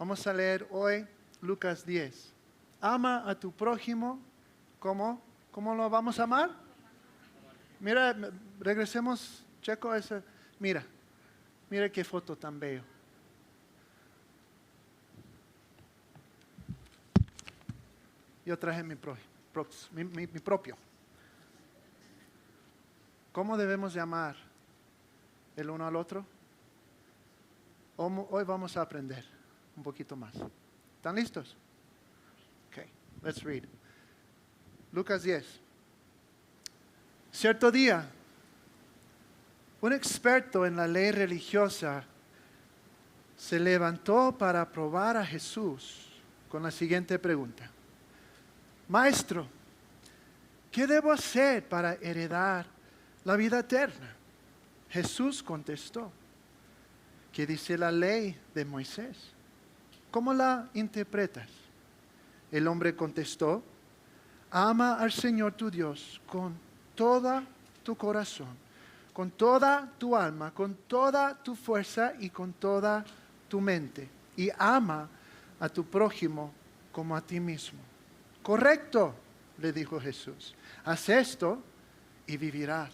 Vamos a leer hoy Lucas 10. Ama a tu prójimo. ¿Cómo? ¿Cómo lo vamos a amar? Mira, regresemos, checo esa. Mira qué foto tan bello. Yo traje mi propio. ¿Cómo debemos de amar el uno al otro? Hoy vamos a aprender un poquito más. ¿Están listos? Okay, let's read. Lucas 10. Cierto día, un experto en la ley religiosa se levantó para probar a Jesús con la siguiente pregunta. Maestro, ¿qué debo hacer para heredar la vida eterna? Jesús contestó, ¿qué dice la ley de Moisés? ¿Cómo la interpretas? El hombre contestó, ama al Señor tu Dios con todo tu corazón, con toda tu alma, con toda tu fuerza y con toda tu mente. Y ama a tu prójimo como a ti mismo. Correcto, le dijo Jesús. Haz esto y vivirás.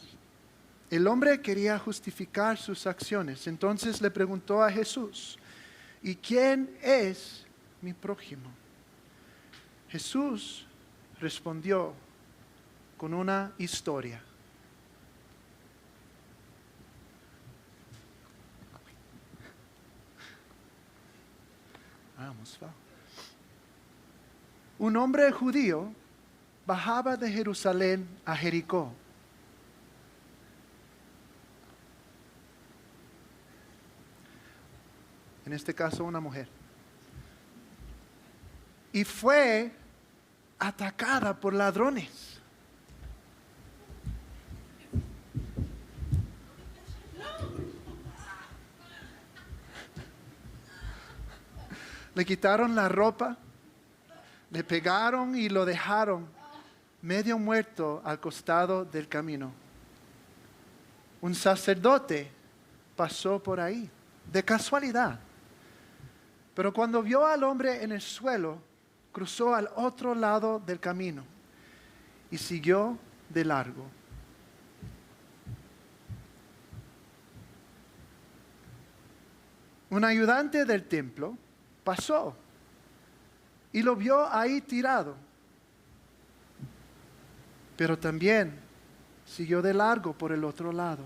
El hombre quería justificar sus acciones. Entonces le preguntó a Jesús, ¿y quién es mi prójimo? Jesús respondió con una historia. Vamos, va. Un hombre judío bajaba de Jerusalén a Jericó. En este caso, una mujer. Y fue atacada por ladrones. Le quitaron la ropa, le pegaron y lo dejaron medio muerto al costado del camino. Un sacerdote pasó por ahí, de casualidad. Pero cuando vio al hombre en el suelo, cruzó al otro lado del camino y siguió de largo. Un ayudante del templo pasó y lo vio ahí tirado, pero también siguió de largo por el otro lado.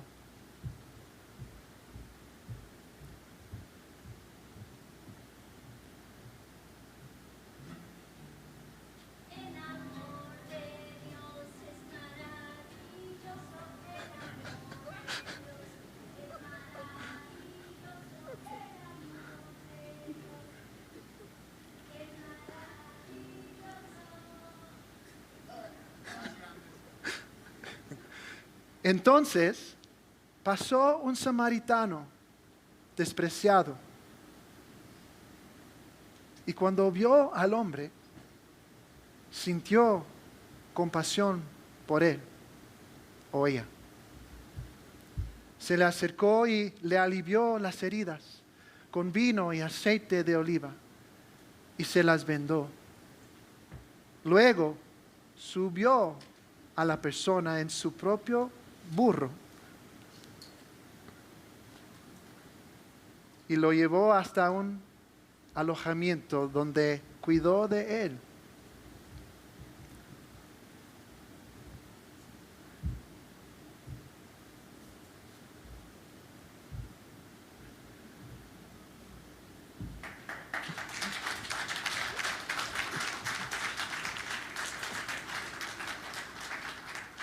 Entonces pasó un samaritano despreciado y cuando vio al hombre, sintió compasión por él o ella. Se le acercó y le alivió las heridas con vino y aceite de oliva y se las vendó. Luego subió a la persona en su propio burro y lo llevó hasta un alojamiento donde cuidó de él.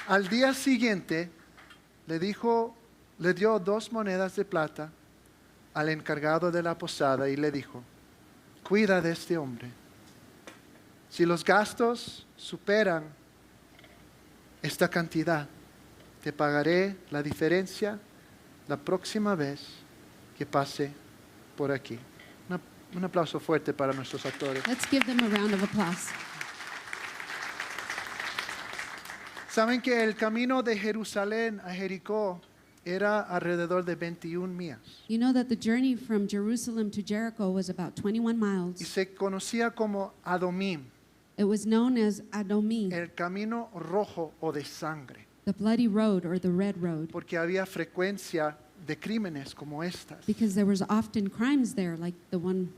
Al día siguiente le dio 2 monedas de plata al encargado de la posada y le dijo, cuida de este hombre. Si los gastos superan esta cantidad, te pagaré la diferencia la próxima vez que pase por aquí. Un aplauso fuerte para nuestros actores. Let's give them a round of applause. Saben que el camino de Jerusalén a Jericó era alrededor de 21 millas You know that the journey from Jerusalem to Jericho was about 21 y miles. se conocía como Adomim, It was known as Adomi, el camino rojo o de sangre, the bloody road or the red road, porque había frecuencia de crímenes como estas. because there was often crimes there like the one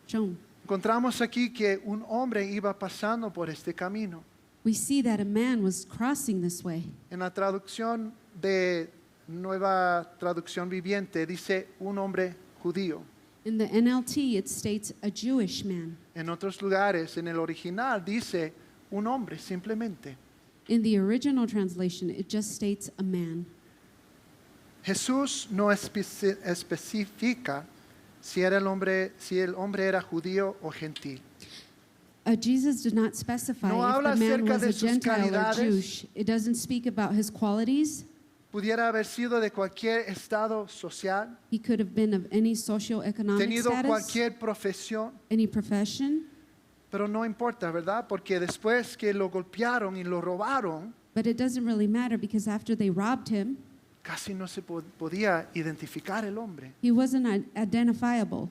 shown. Encontramos aquí que un hombre iba pasando por este camino. We see that a man was crossing this way. En la traducción de Nueva Traducción Viviente dice un hombre judío. In the NLT, it states a Jewish man. En otros lugares, en el original, dice un hombre simplemente. In the original translation, it just states a man. Jesús no especifica si el hombre era judío o gentil. Jesus did not specify No if habla the man acerca was de a sus Gentile or calidades. Jewish. It doesn't speak about his qualities. Pudiera haber sido de cualquier estado social, He could have been of any socioeconomic tenido status, cualquier profesión, any profession, pero no importa, ¿verdad? Porque después que lo golpearon y lo robaron, but it doesn't really matter because after they robbed him, casi no se podía identificar el hombre. he wasn't identifiable.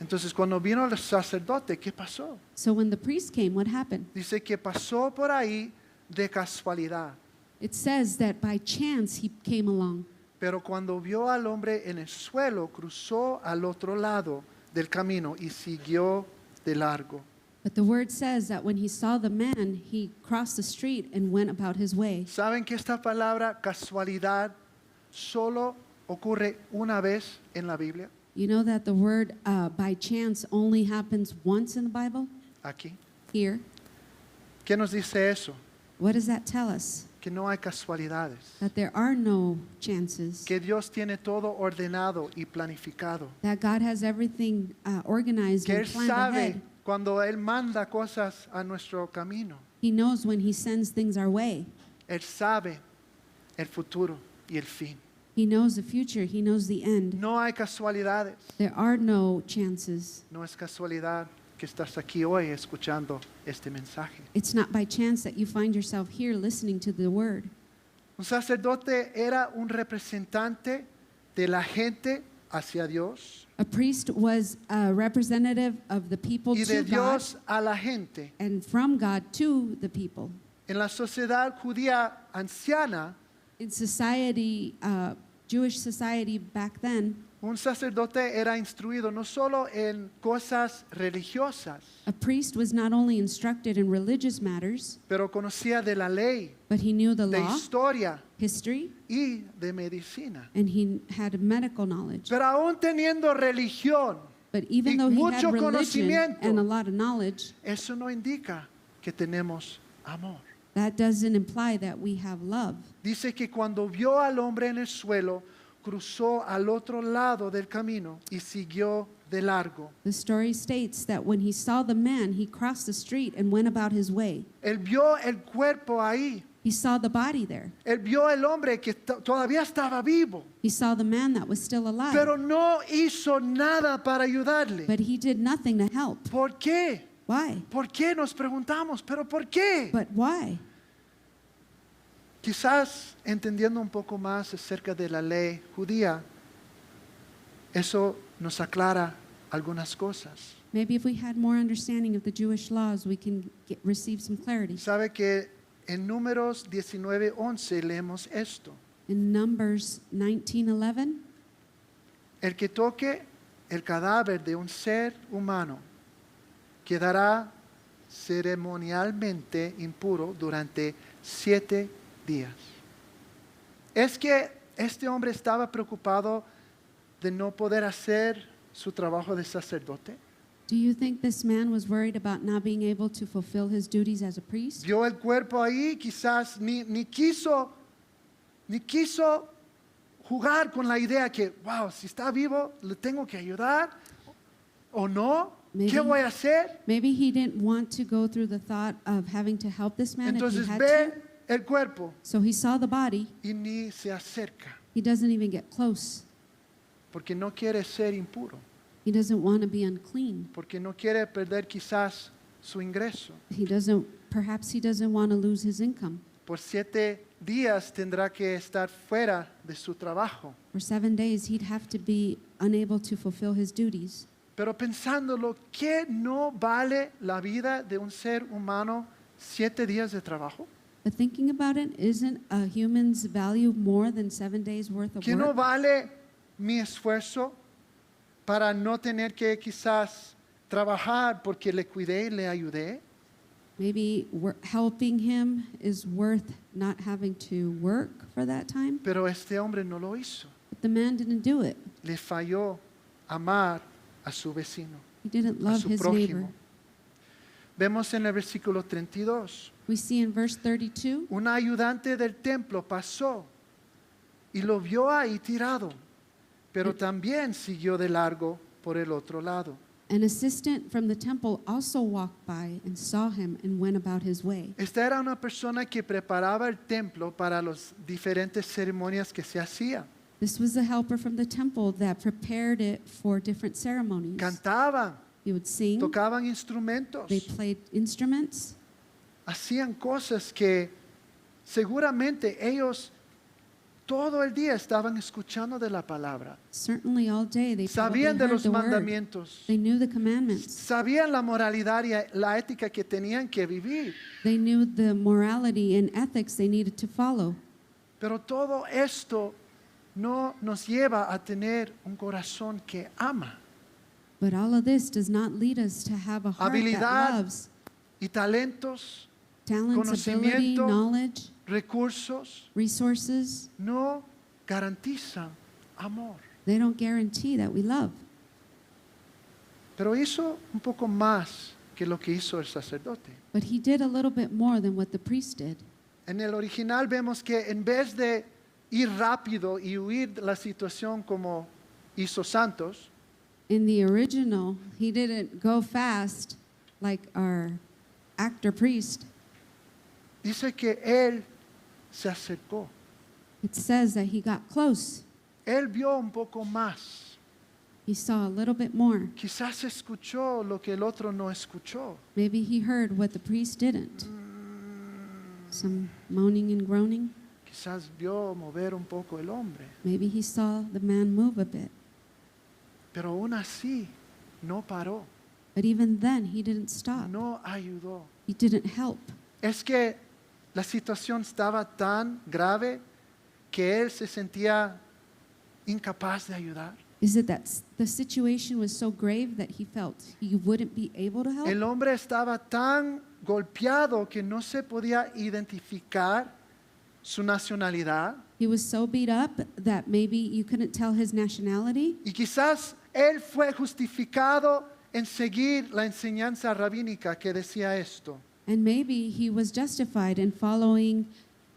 Entonces, cuando vino el sacerdote, ¿qué pasó? So when the priest came, what happened? Dice que pasó por ahí de casualidad, It says that by chance he came along. pero cuando vio al hombre en el suelo, cruzó al otro lado del camino y siguió de largo. But the word says that when he saw the man, he crossed the street and went about his way. ¿Saben que esta palabra casualidad solo ocurre una vez en la Biblia? You know that the word by chance only happens once in the Bible? Aquí. Here. ¿Qué nos dice eso? What does that tell us? Que no hay casualidades. That there are no chances. Que Dios tiene todo ordenado y planificado. That God has everything organized Que and Él planned sabe ahead. cuando Él manda cosas a nuestro camino. He knows when he sends things our way. Él sabe el futuro y el fin. He knows the future. He knows the end. No hay casualidades. There are no chances. No es casualidad que estás aquí hoy escuchando este mensaje. It's not by chance that you find yourself here listening to the word. Un sacerdote era un representante de la gente hacia Dios A priest was a representative of the people y de to God Dios a la gente. and from God to the people. En la sociedad judía anciana, In society, Jewish society back then, un sacerdote era instruido no solo en cosas religiosas, a priest was not only instructed in religious matters, pero conocía de la ley, but he knew the de law, historia history, y de medicina. and he had medical knowledge. Pero aún teniendo religión, But even y though he mucho had religion conocimiento, and a lot of knowledge, eso no indica que tenemos amor. that doesn't imply that we have love. Dice que cuando vio al hombre en el suelo, cruzó al otro lado del camino y siguió de largo. The story states that when he saw the man, he crossed the street and went about his way. Él vio el cuerpo ahí. He saw the body there. Él vio el hombre que todavía estaba vivo, He saw the man that was still alive. pero no hizo nada para ayudarle. But he did nothing to help. ¿Por qué? Why? ¿Por qué nos preguntamos? ¿Pero por qué? But why? Quizás entendiendo un poco más acerca de la ley judía, eso nos aclara algunas cosas. Maybe if we had more understanding of the Jewish laws, we can receive some clarity. ¿Sabe que en Números 19:11 leemos esto? In Numbers 19:11, El que toque el cadáver de un ser humano quedará ceremonialmente impuro durante 7 días. Es que este hombre estaba preocupado de no poder hacer su trabajo de sacerdote. do you think this man was worried about not being able to fulfill his duties as a priest? Vio el cuerpo ahí, quizás ni quiso jugar con la idea que, wow, si está vivo, le tengo que ayudar o no. Maybe- ¿Qué voy a hacer? Maybe he didn't want to go through the thought of having to help this man if Entonces he had ve to. el cuerpo So he saw the body. y ni se acerca He doesn't even get close. porque no quiere ser impuro, He doesn't want to be unclean. porque no quiere perder quizás su ingreso, Perhaps he doesn't want to lose his income. por 7 días tendrá que estar fuera de su trabajo. For 7 days, he'd have to be unable to fulfill his duties. Pero pensándolo, ¿qué no vale la vida de un ser humano 7 días de trabajo? But thinking about it, isn't a human's value more than 7 days worth of ¿Qué no work? vale mi esfuerzo para no tener que quizás trabajar porque le cuidé y le ayudé? Maybe helping him is worth not having to work for that time. Pero este hombre no lo hizo. But the man didn't do it. Le falló amar a su vecino, He didn't a love su his neighbor. prójimo. Vemos en el versículo 32. We see in verse 32, Un ayudante del templo pasó y lo vio ahí tirado, pero también siguió de largo por el otro lado. an assistant from the temple also walked by and saw him and went about his way. Esta era una persona que preparaba el templo para las diferentes ceremonias que se hacían. This was a helper from the temple that prepared it for different ceremonies. Cantaban, He would sing, tocaban instrumentos, they played instruments, hacían cosas que seguramente ellos todo el día estaban escuchando de la palabra. certainly all day they probably Sabían de heard los the word. mandamientos. They knew the commandments. Sabían la moralidad y la ética que tenían que vivir. They knew the morality and ethics they needed to follow. Pero todo esto no nos lleva a tener un corazón que ama. But all of this does not lead us to have a heart Habilidad, that loves Y talentos, talents, ability, conocimiento, knowledge, recursos, resources. no garantizan amor. They don't guarantee that we love. Pero hizo un poco más que lo que hizo el sacerdote. But he did a little bit more than what the priest did. En el original vemos que en vez de ir rápido y huir de la situación como hizo Santos, In the original, he didn't go fast like our actor priest. dice que él se acercó. It says that he got close. Él vio un poco más. He saw a little bit more. Quizás escuchó lo que el otro no escuchó. Maybe he heard what the priest didn't. Some moaning and groaning. Quizás vio mover un poco el hombre. Maybe he saw the man move a bit. Pero aún así no paró, But even then, he didn't stop. no ayudó. He didn't help. Es que la situación estaba tan grave que él se sentía incapaz de ayudar. Is it that the situation was so grave that he felt he wouldn't be able to help? El hombre estaba tan golpeado que no se podía identificar su nacionalidad He was so beat up that maybe you couldn't tell his nationality. y quizás él fue justificado en seguir la enseñanza rabínica que decía esto. And maybe he was justified in following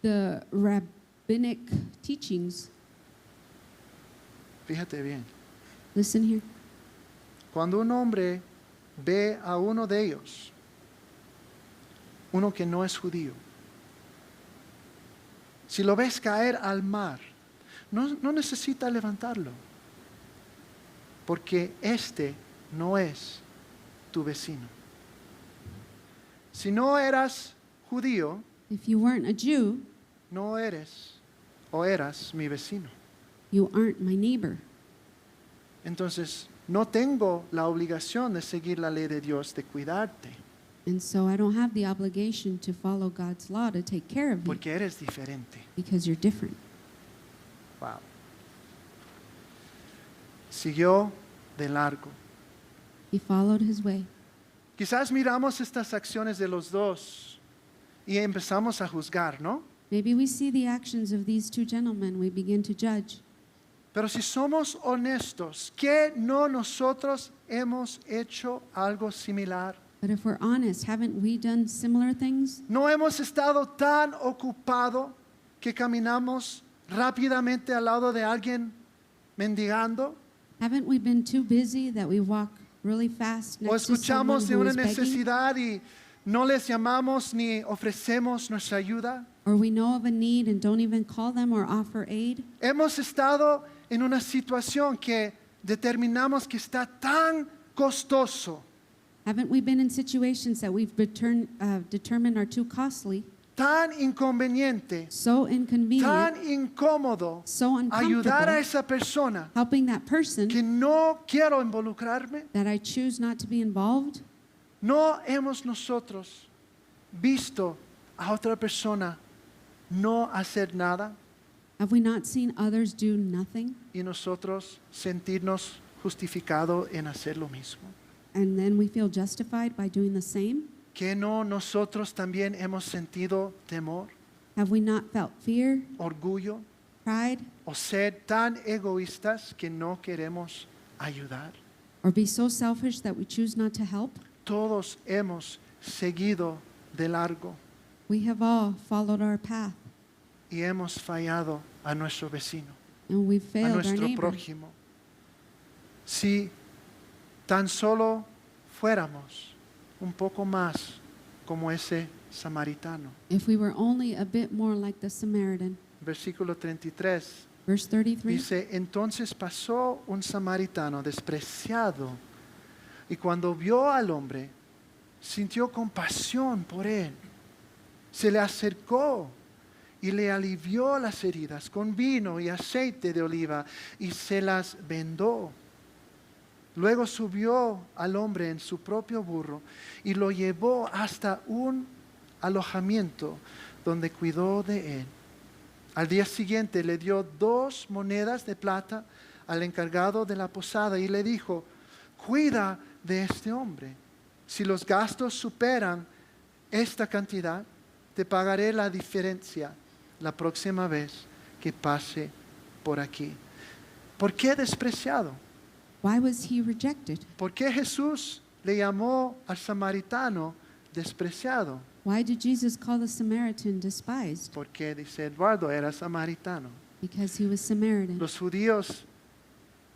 the rabbinic teachings. Fíjate bien, Listen here. cuando un hombre ve a uno de ellos, uno que no es judío, si lo ves caer al mar, no necesita levantarlo, porque este no es tu vecino. Si no eras judío, If you weren't a Jew, no eres o eras mi vecino. you aren't my neighbor. Entonces, no tengo la obligación de seguir la ley de Dios, de cuidarte, And so I don't have the obligation to follow God's law to take care of you porque eres diferente. because you're different. Wow. Siguió de largo. He followed his way. Quizás miramos estas acciones de los dos y empezamos a juzgar, ¿no? Maybe we see the actions of these two gentlemen, we begin to judge. Pero si somos honestos, ¿qué no nosotros hemos hecho algo similar? But if we're honest, haven't we done similar things? ¿No hemos estado tan ocupados que caminamos rápidamente al lado de alguien mendigando? Haven't we been too busy that we walk really fast ¿O next to someone escuchamos de who una is begging? necesidad y no les llamamos ni ofrecemos nuestra ayuda? Or we know of a need and don't even call them or offer aid? Hemos estado en una situación que determinamos que está tan costoso, Haven't we been in situations that we've determined are too costly, tan inconveniente, so inconvenient, tan incómodo so ayudar a uncomfortable, esa persona helping that person que no quiero involucrarme? that I choose not to be involved? ¿No hemos nosotros visto a otra persona no hacer nada Have we not seen others do nothing, y nosotros sentirnos justificados en hacer lo mismo? and then we feel justified by doing the same? ¿Que no nosotros también hemos sentido temor, Have we not felt fear, orgullo pride, o ser tan egoístas que no queremos ayudar? or be so selfish that we choose not to help? Todos hemos seguido de largo We have all followed our path, y hemos fallado a nuestro vecino, and we've a failed our nuestro neighbor. prójimo. Si tan solo fuéramos un poco más como ese samaritano. If we were only a bit more like the Samaritan. Versículo 33 Verse 33, dice, entonces pasó un samaritano despreciado y cuando vio al hombre, sintió compasión por él. Se le acercó y le alivió las heridas con vino y aceite de oliva y se las vendó. Luego subió al hombre en su propio burro y lo llevó hasta un alojamiento donde cuidó de él. Al día siguiente le dio 2 monedas de plata al encargado de la posada y le dijo, cuida de este hombre. Si los gastos superan esta cantidad, te pagaré la diferencia la próxima vez que pase por aquí. ¿Por qué despreciado? why was he rejected? ¿Por qué Jesús le llamó al samaritano despreciado? Why did Jesus call the Samaritan despised? Porque, dice Eduardo, era samaritano. Because he was Samaritan. Los judíos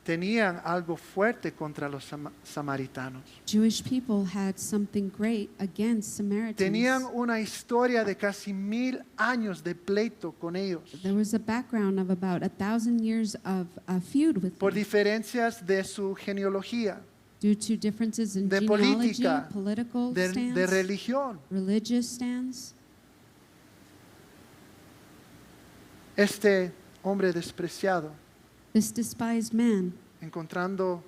tenían algo fuerte contra los samaritanos. Jewish people had something great against Samaritans. Tenían una historia de casi 1000 años de pleito con ellos. There was a background of about 1,000 years of a feud with Por them diferencias de su genealogía, due to differences in de genealogy, política, political de stance, religión. religious stance. Este hombre despreciado, This despised man, encontrando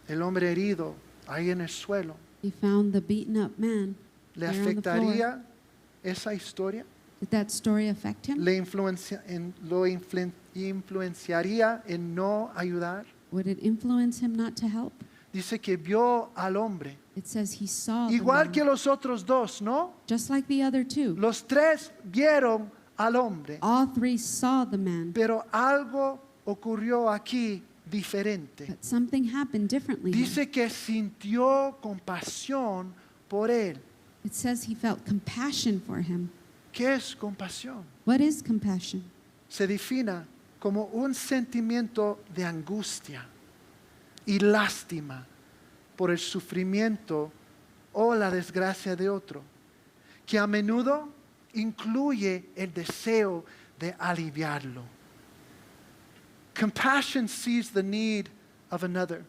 el hombre herido ahí en el suelo, he found the beaten up man ¿le there on the floor. afectaría esa historia? Did that story affect him? ¿Le influenciaría en no ayudar? Would it influence him not to help? Dice que vio al hombre, It says he saw the igual man, que los otros dos, ¿no? just like the other two. Los 3 vieron al hombre, All 3 saw the man, pero algo ocurrió aquí diferente. but something happened differently. here. Dice que sintió compasión por él. It says he felt compassion for him. ¿Qué es compasión? What is compassion? Se define como un sentimiento de angustia y lástima por el sufrimiento o la desgracia de otro, que a menudo incluye el deseo de aliviarlo. Compassion sees the need of another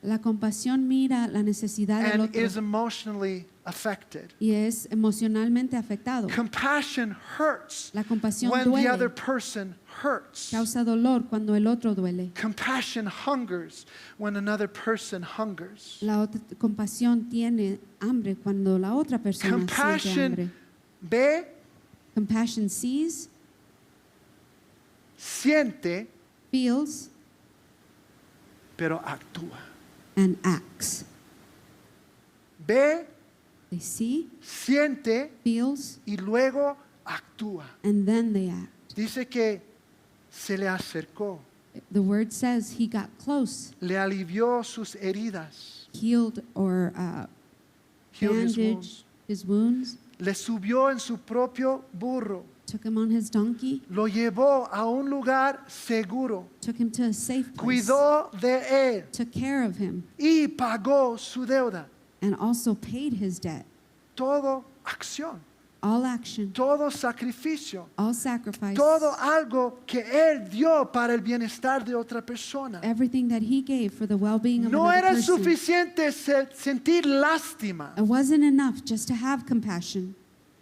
La compasión mira la necesidad del and otro is emotionally affected. y es emocionalmente afectado. Compassion hurts La compasión when the other duele, person hurts. causa dolor cuando el otro duele. Compassion hungers when another person hungers. La compasión tiene hambre cuando la otra persona siente hambre. Compassion ve, Compassion sees, siente, feels, pero actúa. and acts. Ve, They see, siente feels, y luego actúa. and then they act. Dice que se le acercó, The word says he got close, le alivió sus heridas, healed or healed his bandaged wounds. his wounds, Le subió en su propio burro, took him on his donkey, lo llevó a un lugar seguro, took him to a safe place, cuidó de él took care of him, y pagó su deuda. and also paid his debt. Todo acción, All action, todo sacrificio, all sacrifice, todo algo que él dio para el bienestar de otra persona. everything that he gave for the well-being of No another era person. suficiente sentir lástima. It wasn't enough just to have compassion.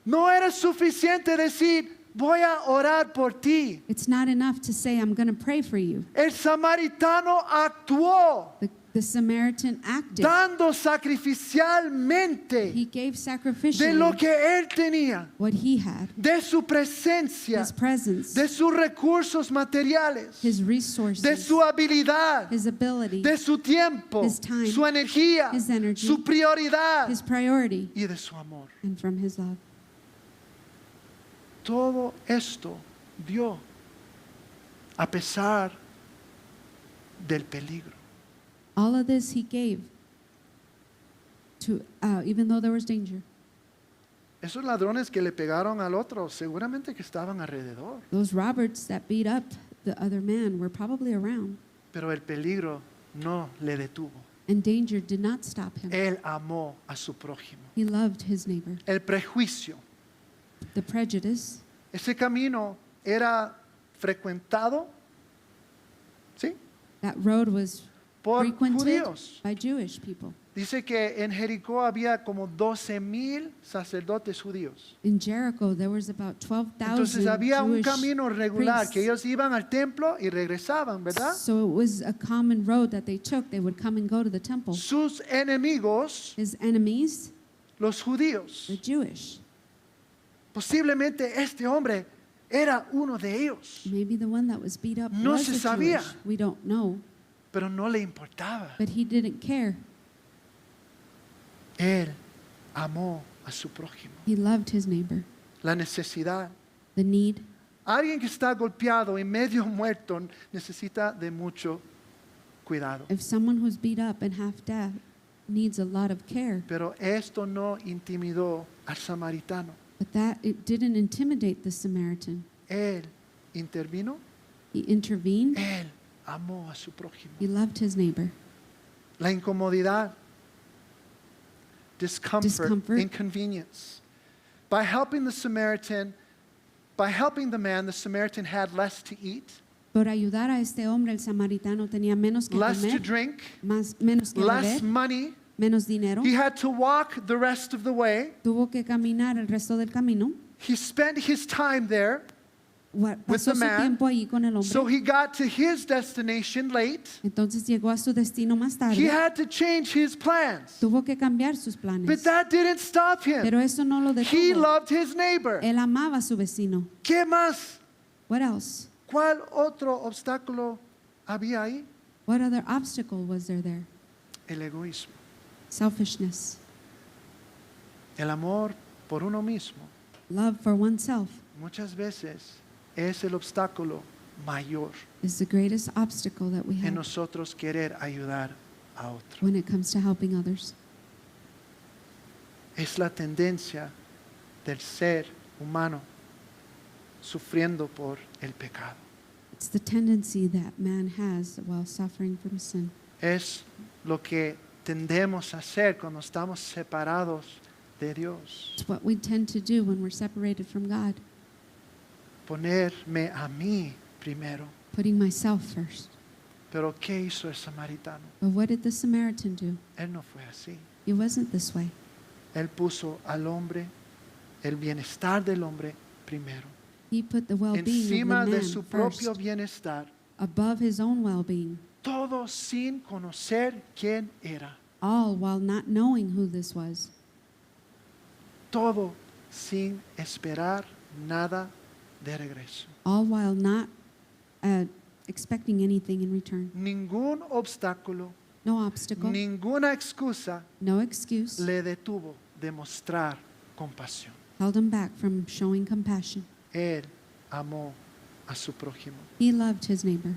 No era suficiente decir, voy a orar por ti. It's not enough to say, I'm going to pray for you. El samaritano actuó The Samaritan acted. dando sacrificialmente He gave de lo sacrificially que él tenía, what he had, de su presencia, his presence, de sus recursos materiales, his de resources, su habilidad, his ability, de su tiempo, his time, su energía, his energy, su prioridad his priority, y de su amor. and from his love. Todo esto dio a pesar del peligro. All of this he gave to, even though there was danger. Esos ladrones que le pegaron al otro, seguramente que estaban alrededor, Those robbers that beat up the other man were probably around, pero el peligro no le detuvo. and danger did not stop him. Él amó a su prójimo. He loved his neighbor. El prejuicio. The prejudice, Ese camino era frecuentado, ¿sí? that road was Por frequented judíos. by Jewish people. Dice que en Jericó había como 12,000 sacerdotes judíos. In Jericho, there was about Entonces 12,000 había un Jewish camino regular que priests. ellos iban al templo y regresaban, ¿verdad? So it was a common road that they took. They would come and go to the temple. Sus enemigos, His enemies, los judíos. the Jewish. Posiblemente este hombre era uno de ellos, Maybe the one that was beat up No was se a sabía. Jewish. We don't know, pero no le importaba. but he didn't care. Él amó a su prójimo. He loved his neighbor. La necesidad. The need. Alguien que está golpeado y medio muerto necesita de mucho cuidado. If someone who's beat up and half dead needs a lot of care, Pero esto no intimidó al samaritano. but that it didn't intimidate the Samaritan. Él intervino. He intervened. Él amó a su prójimo. He loved his neighbor. La incomodidad, discomfort, inconvenience. By helping the man, the Samaritan had less to eat, Por ayudar a este hombre, el samaritano tenía menos que less to comer, drink, menos que less beber, money. menos dinero. He had to walk the rest of the way. Tuvo que caminar el resto del camino. He spent his time there, with Pasó the su man, tiempo allí con el so hombre. he got to his destination late. Entonces llegó a su destino más He tarde. had to change his plans. Tuvo que cambiar sus planes. But that didn't stop him. Pero eso no lo He detuvo. loved his neighbor. Él amaba a su vecino. ¿Qué más? What else? ¿Cuál otro obstáculo había ahí? What other obstacle was there? El egoísmo. Selfishness. El amor por uno mismo Love for oneself muchas veces es el obstáculo mayor is the greatest obstacle that we en have nosotros querer ayudar a otro. when it comes to helping others. Es la tendencia del ser humano sufriendo por el pecado. It's the tendency that man has while suffering from sin. Es lo que tendemos a hacer cuando estamos separados de Dios. It's what we tend to do when we're separated from God, Ponerme a mí primero. putting myself first. Pero ¿qué hizo el samaritano? But what did the Samaritan do? Él no fue así. It wasn't this way. Él puso al hombre, el bienestar del hombre primero. He put the well-being Encima of the de man su first, propio bienestar. above his own well-being, Todo sin conocer quién era. all while not knowing who this was. Todo sin esperar nada de regreso. All while not expecting anything in return. Ningún obstáculo, No obstacle, ninguna excusa no excuse le detuvo de mostrar compasión. held him back from showing compassion. Él amó a su prójimo. He loved his neighbor.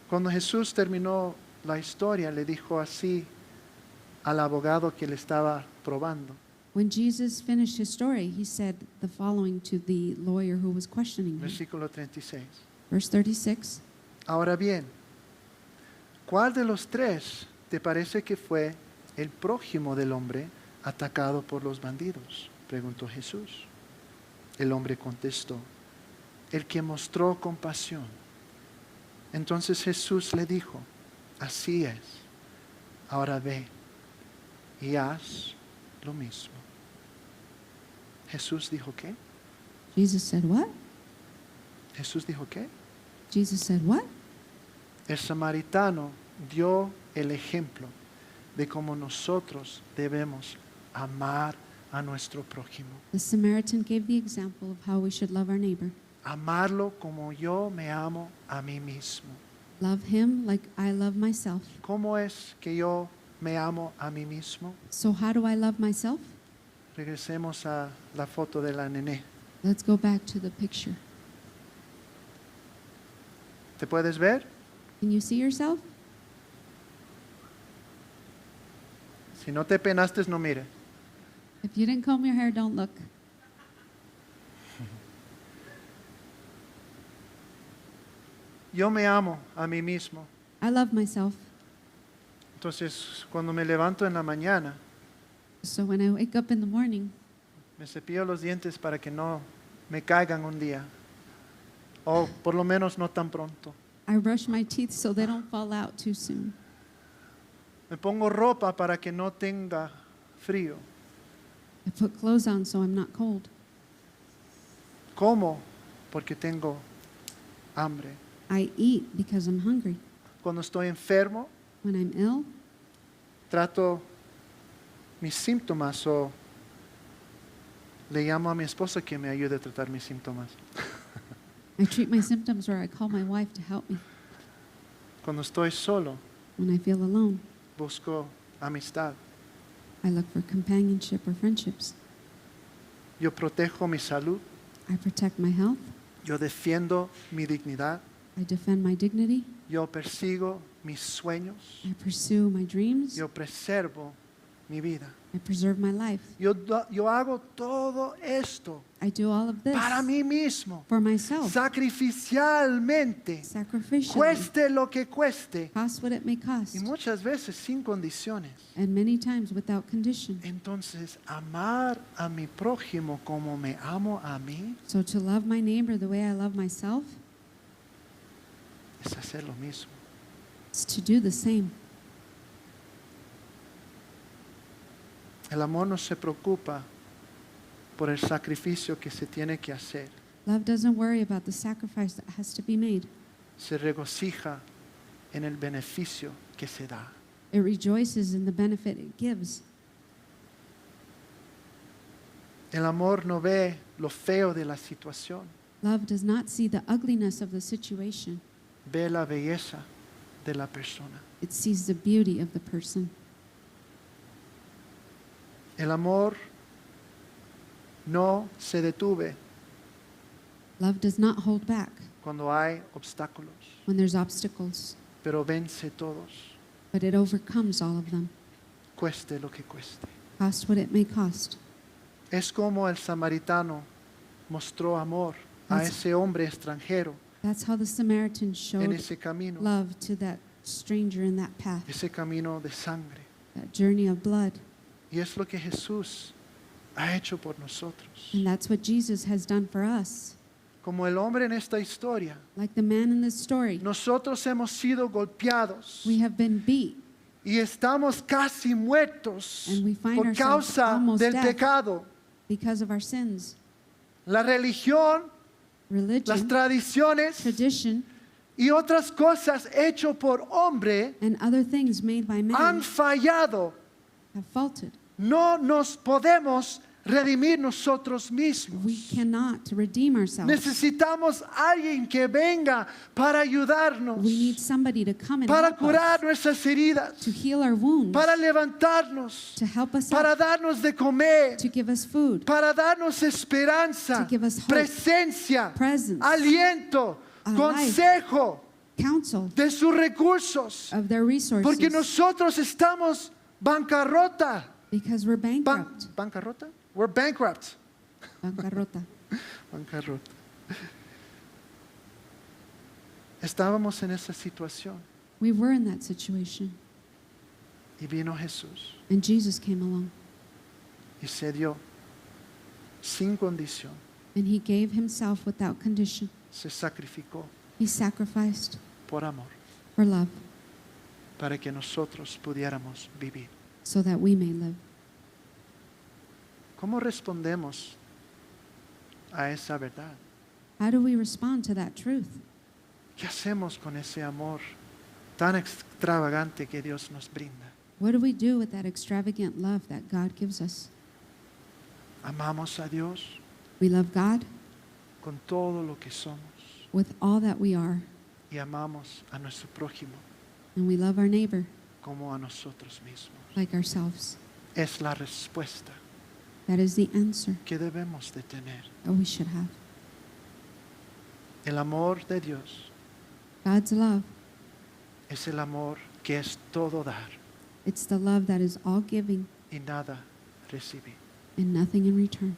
Cuando Jesús terminó la historia, le dijo así al abogado que le estaba probando. When Jesus finished his story, he said the following to the lawyer who was questioning him. Versículo 36. Verse 36. Ahora bien, ¿cuál de los tres te parece que fue el prójimo del hombre atacado por los bandidos? Preguntó Jesús. El hombre contestó, el que mostró compasión. Entonces Jesús le dijo, así es, ahora ve y haz lo mismo. Jesús dijo ¿qué? Jesus said, what? Jesús dijo ¿qué? Jesus said, what? El samaritano dio el ejemplo de cómo nosotros debemos amar a nuestro prójimo. The Samaritan gave the example of how we should love our neighbor. Amarlo como yo me amo a mí mismo. Love him like I love myself. ¿Cómo es que yo me amo a mí mismo? So how do I love myself? Regresemos a la foto de la nené. Let's go back to the picture. ¿Te puedes ver? Can you see yourself? Si no te peinaste, no mire. If you didn't comb your hair, don't look. Yo me amo a mí mismo. I love myself. Entonces, cuando me levanto en la mañana, So when I wake up in the morning, me cepillo los dientes para que no me caigan un día. O por lo menos no tan pronto. I brush my teeth so they don't fall out too soon. Me pongo ropa para que no tenga frío. I put clothes on so I'm not cold. Como porque tengo hambre. I eat because I'm hungry. Cuando estoy enfermo, When I'm ill, trato mis síntomas o le llamo a mi esposa que me ayude a tratar mis síntomas. I treat my symptoms or I call my wife to help me. Cuando estoy solo, When I feel alone, busco amistad. I look for companionship or friendships. Yo protejo mi salud. I protect my health. Yo defiendo mi dignidad. I defend my dignity. Yo persigo mis sueños. I pursue my dreams. Yo preservo mi vida. I preserve my life. Yo hago todo esto I do all of this para mí mismo, for myself, sacrificialmente, sacrificially, cueste lo que cueste, cost what it may cost, y muchas veces sin condiciones. and many times without condition. Entonces, amar a mi prójimo como me amo a mí So to love my neighbor the way I love myself es hacer lo mismo. is to do the same. El amor no se preocupa por el sacrificio que se tiene que hacer. Love doesn't worry about the sacrifice that has to be made. Se regocija en el beneficio que se da. It rejoices in the benefit it gives. El amor no ve lo feo de la situación, Love does not see the ugliness of the situation. ve la belleza de la persona. It sees the beauty of the person. El amor no se detuve Love does not hold back cuando hay obstáculos, when there's obstacles, pero vence todos, but it overcomes all of them, cueste lo que cueste. cost what it may cost. Es como el samaritano mostró amor a That's- ese hombre extranjero That's how the Samaritan en showed ese camino, love to that stranger in that path, ese camino de sangre. that journey of blood. Y es lo que Jesús ha hecho por nosotros. And that's what Jesus has done for us. Como el hombre en esta historia, Like the man in this story, nosotros hemos sido golpeados we have been beat y estamos casi muertos And we find por ourselves causa almost del dead. pecado. because of our sins. La religión, las Religion, tradiciones tradition, y otras cosas hechas por hombre and other things made by han man fallado. have faulted. No nos podemos redimir nosotros mismos. We cannot redeem ourselves. Necesitamos alguien que venga para ayudarnos, We need somebody to come and para help curar us, nuestras heridas, to heal our wounds, para levantarnos, to help us para up, darnos de comer, to give us food, para darnos esperanza, To give us hope, presencia, presence, aliento, a consejo counsel de sus recursos. of their resources, Porque nosotros estamos bancarrota. because we're bankrupt. ¿Bancarrota? We're bankrupt. Bancarrota. Bancarrota. Estábamos en esa situación We were in that situation, y vino Jesús and Jesus came along, y se dio sin condición, and he gave himself without condition. se sacrificó He sacrificed por amor for love, para que nosotros pudiéramos vivir. so that we may live. ¿Cómo respondemos a esa verdad? How do we respond to that truth? ¿Qué hacemos con ese amor tan extravagante que Dios nos brinda? What do we do with that extravagant love that God gives us? Amamos a Dios We love God con todo lo que somos with all that we are, y amamos a nuestro prójimo and we love our neighbor como a nosotros mismos. like ourselves. Es la respuesta That is the answer que debemos de tener. that we should have. El amor de Dios God's love, es el amor que es todo dar it's the love that is all giving y nada recibir. and nothing in return.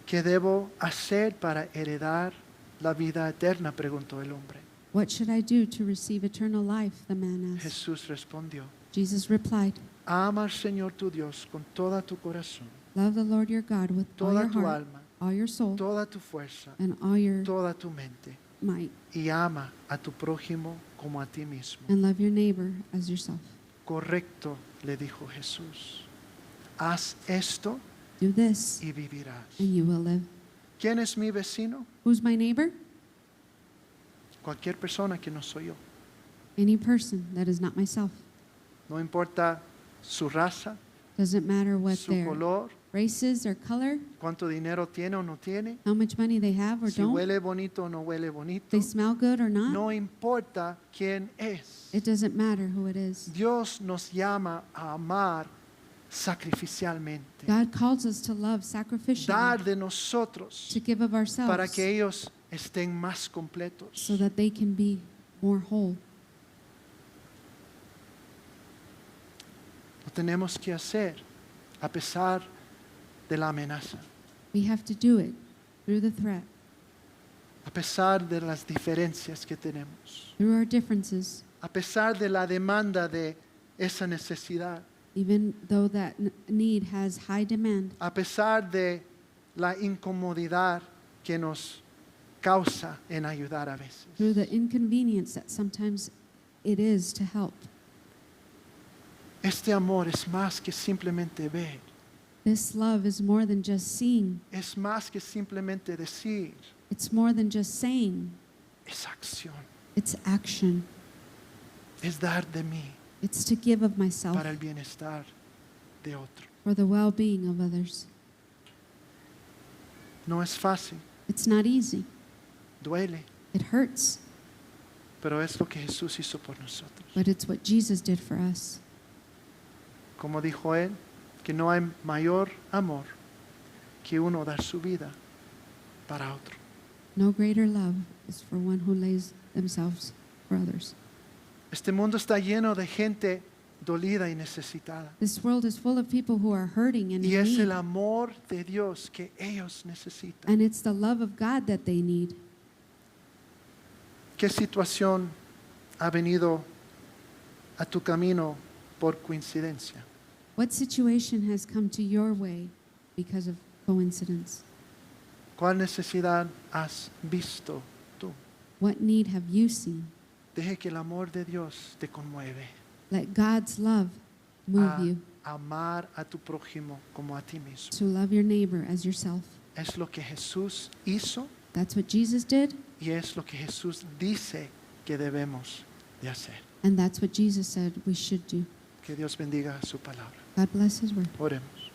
¿Qué debo hacer para heredar la vida eterna?, preguntó el hombre. What should I do to receive eternal life? The man asked. Jesús respondió: Jesus replied, ama al Señor tu Dios con toda tu corazón, love the Lord your God with all toda your tu heart, alma, all your soul, toda tu fuerza, and all your toda tu mente, might, y ama a tu prójimo como a ti mismo. and love your neighbor as yourself. Correcto, le dijo Jesús. Haz esto Do this, y vivirás. and you will live. ¿Quién es mi vecino? Who's my neighbor? Cualquier persona que no soy yo. Any person that is not myself. No importa su raza, Doesn't matter what su their color, race is, their color, cuánto dinero tiene o no tiene, how much money they have or si don't, huele bonito o no huele bonito. they smell good or not. No importa quién es. It doesn't matter who it is. Dios nos llama a amar sacrificialmente. God calls us to love sacrificially, Dar de nosotros to give of para ourselves que ellos estén más completos. so that they can be more whole. Lo tenemos que hacer a pesar de la amenaza, We have to do it through the threat, a pesar de las diferencias que tenemos, through our differences, a pesar de la demanda de esa necesidad, even though that need has high demand, a pesar de la incomodidad que nos causa en ayudar a veces. through the inconvenience that sometimes it is to help. Este amor es más que simplemente ver, This love is more than just seeing. es más que simplemente decir, It's more than just saying. es acción, It's action. es dar de mí It's to give of myself para el bienestar de otro. for the well-being of others. No es fácil, It's not easy. duele, It hurts, pero es lo que Jesús hizo por nosotros. but it's what Jesus did for us. Como dijo él, que no hay mayor amor que uno dar su vida para otro. No greater love is for one who lays themselves for others. Este mundo está lleno de gente dolida y necesitada. This world is full of people who are hurting and Y in es need, el amor de Dios que ellos necesitan. and it's the love of God that they need. ¿Qué situación ha venido a tu camino por coincidencia? What situation has come to your way because of coincidence? ¿Cuál necesidad has visto tú? What need have you seen? Deje que el amor de Dios te conmueve. Let God's love move A you amar a tu prójimo como a ti mismo. to love your neighbor as yourself. Es lo que Jesús hizo That's what Jesus did, y es lo que Jesús dice que debemos de hacer. and that's what Jesus said we should do. Que Dios bendiga su palabra. God bless His word. Oremos.